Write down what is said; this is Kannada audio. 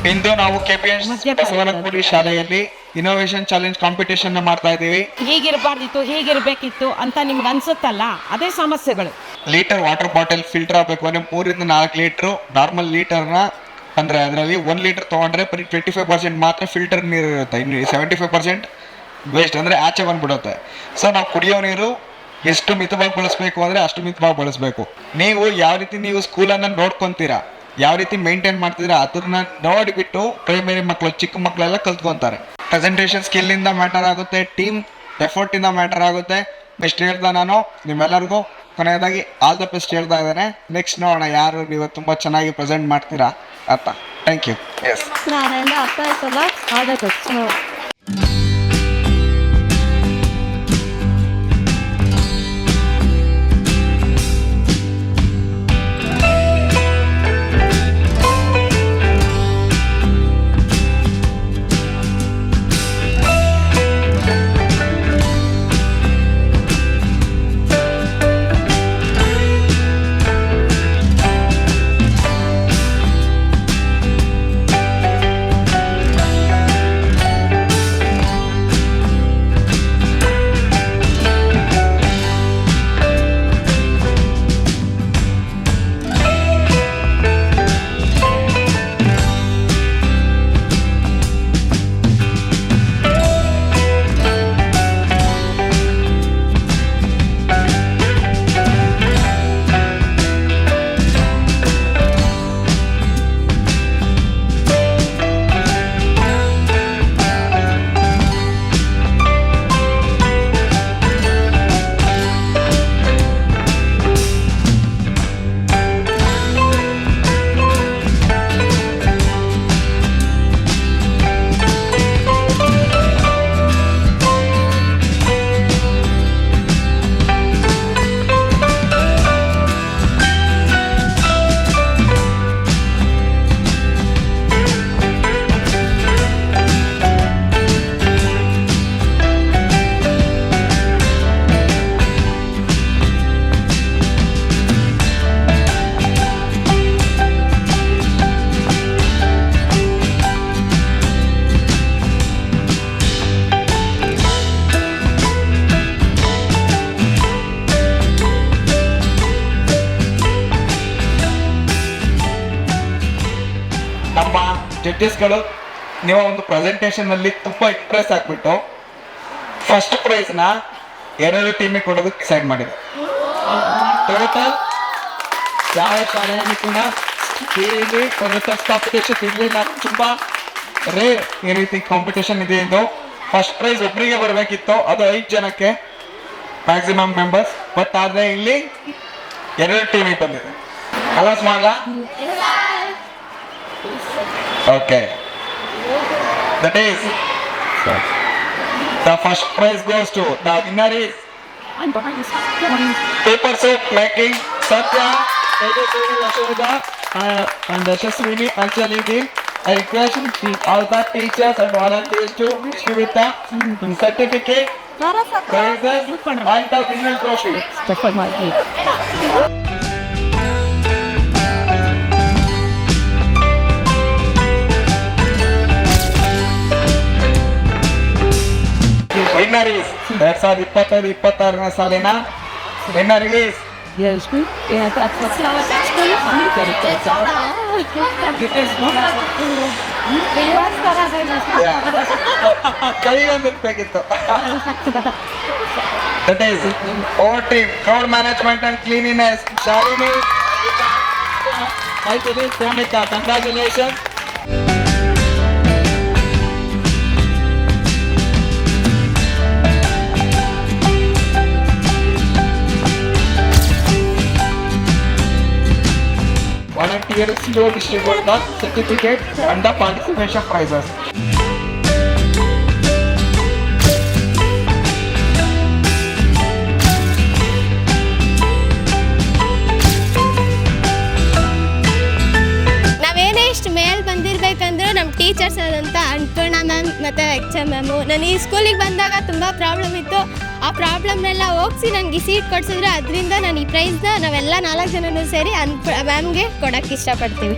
ಇಂದು ನಾವು ಕೆಪಿಎಸ್ ಬಸವನಗುಡಿ ಶಾಲೆಯಲ್ಲಿ ಇನ್ನೋವೇಷನ್ ಚಾಲೆಂಜ್ ಕಾಂಪಿಟೇಷನ್ ಮಾಡ್ತಾ ಇದ್ದೀವಿ. ಹೀಗಿರಬಾರ್ದಿತ್ತು ಹೀಗಿರ್ಬೇಕಿತ್ತು ಅಂತ ನಿಮ್ಗೆ ಅನ್ಸುತ್ತಲ್ಲ, ಅದೇ ಸಮಸ್ಯೆಗಳು. ಲೀಟರ್ ವಾಟರ್ ಬಾಟಲ್ ಫಿಲ್ಟರ್ ಆಗಬೇಕು ಅಂದ್ರೆ 3 ರಿಂದ 4 ಲೀಟರ್ ನಾರ್ಮಲ್ ಲೀಟರ್ನ ಅಂದ್ರೆ ಅದರಲ್ಲಿ 1 ಲೀಟರ್ ತೊಗೊಂಡ್ರೆ ಬರೀ 25% ಮಾತ್ರ ಫಿಲ್ಟರ್ ನೀರು ಇರುತ್ತೆ. ಇನ್ನು 75% ವೇಸ್ಟ್ ಅಂದರೆ ಆಚೆ ಬಂದ್ಬಿಡುತ್ತೆ. ಸೊ ನಾವು ಕುಡಿಯೋ ನೀರು ಎಷ್ಟು ಮಿತವಾಗಿ ಬಳಸಬೇಕು ಅಂದರೆ ಅಷ್ಟು ಮಿತವಾಗಿ ಬಳಸಬೇಕು. ನೀವು ಯಾವ ರೀತಿ ನೀವು ಸ್ಕೂಲನ್ನು ನೋಡ್ಕೊತೀರಾ, ಯಾವ ರೀತಿ ಮೇಂಟೈನ್ ಮಾಡ್ತಿದ್ದೀರಾ ಅದನ್ನ ನೋಡಿಬಿಟ್ಟು ಪ್ರೈಮರಿ ಮಕ್ಕಳು ಚಿಕ್ಕ ಮಕ್ಕಳೆಲ್ಲ ಕಲ್ತ್ಕೊತಾರೆ. ಪ್ರೆಸೆಂಟೇಷನ್ ಸ್ಕಿಲ್ಲಿಂದ ಮ್ಯಾಟರ್ ಆಗುತ್ತೆ, ಟೀಮ್ ಎಫರ್ಟಿಂದ ಮ್ಯಾಟರ್ ಆಗುತ್ತೆ. ಬೆಸ್ಟ್ ಹೇಳ್ದ ನಾನು ನಿಮ್ಮೆಲ್ಲರಿಗೂ ಕೊನೆಯದಾಗಿ ಆಲ್ ದ ಬೆಸ್ಟ್ ಹೇಳ್ತಾ ಇದ್ದೇನೆ. ನೆಕ್ಸ್ಟ್ ನೋಡೋಣ ಯಾರು ನೀವು ತುಂಬ ಚೆನ್ನಾಗಿ ಪ್ರೆಸೆಂಟ್ ಮಾಡ್ತೀರಾ ಅಂತ. Thank you. ಎಸ್ ನಾನೆಲ್ಲ ಅರ್ಥ ಆಯ್ತಲ್ಲ, ಆದಷ್ಟು ನಮ್ಮ ಜಡ್ಜಸ್ಗಳು ನೀವು ಒಂದು ಪ್ರೆಸೆಂಟೇಷನಲ್ಲಿ ತುಂಬ ಇಂಪ್ರೆಸ್ ಆಗಿಬಿಟ್ಟು ಫಸ್ಟ್ ಪ್ರೈಸ್ನ 2 ಟೀಮಿಗೆ ಕೊಡೋದಕ್ಕೆ ಡಿಸೈಡ್ ಮಾಡಿದೆ. ಟೋಟಲ್ ಯಾವ ಶಾಲೆಯಲ್ಲಿ ಕೂಡ ಈ ರೀತಿ ಕಾಂಪಿಟೇಷನ್ ಇರಲಿಲ್ಲ. ತುಂಬ ರೇರ್ ಈ ರೀತಿ ಕಾಂಪಿಟೇಷನ್ ಇದೆ. ಇದು ಫಸ್ಟ್ ಪ್ರೈಸ್ ಒಬ್ಬರಿಗೆ ಬರಬೇಕಿತ್ತು, ಅದು 5 ಜನಕ್ಕೆ ಮ್ಯಾಕ್ಸಿಮಮ್ ಮೆಂಬರ್ಸ್. ಬಟ್ ಆದರೆ ಇಲ್ಲಿ 2 ಟೀಮಿಗೆ ಬಂದಿದೆ. ಅಲೌನ್ಸ್ ಮಾಡಲಾ? Okay. That is the first prize goes to the winner is paper soap making Satya, Ashwada, and Yashaswini Anjali. I request all the teachers and volunteers to give with the certificate, prizes, and the winning trophy. Winner is 2025-26ನೇ ಸಾಲಿನ winner is ಕೈ ಬಂದಿರ್ಬೇಕಿತ್ತು. That is our team, crowd management and cleanliness. Shalini, Maithili, Pramika, congratulations. Volunteers to distribute the certificate and the participation prizes. ನಾವೇನೇ ಇಷ್ಟು ಮೇಲ್ ಬಂದಿರ್ಬೇಕಂದ್ರೆ ನಮ್ಮ ಟೀಚರ್ಸ್ ಆದಂಥ ಅನ್ನಪೂರ್ಣ ಮ್ಯಾಮ್ ಮತ್ತು ಆಶಾ ಮ್ಯಾಮು. ನಾನು ಈ ಸ್ಕೂಲಿಗೆ ಬಂದಾಗ ತುಂಬ ಪ್ರಾಬ್ಲಮ್ ಇತ್ತು. ಆ ಪ್ರಾಬ್ಲಮ್ನೆಲ್ಲ ಹೋಗಿಸಿ ನನಗೆ ಸೀಟ್ ಕೊಡಿಸಿದ್ರೆ ಅದರಿಂದ ನಾನು ಈ ಪ್ರೈಸ್ನ ನಾವೆಲ್ಲ 4 ಜನನೂ ಸೇರಿ ಮ್ಯಾಮ್ಗೆ ಕೊಡೋಕ್ಕೆ ಇಷ್ಟಪಡ್ತೀವಿ.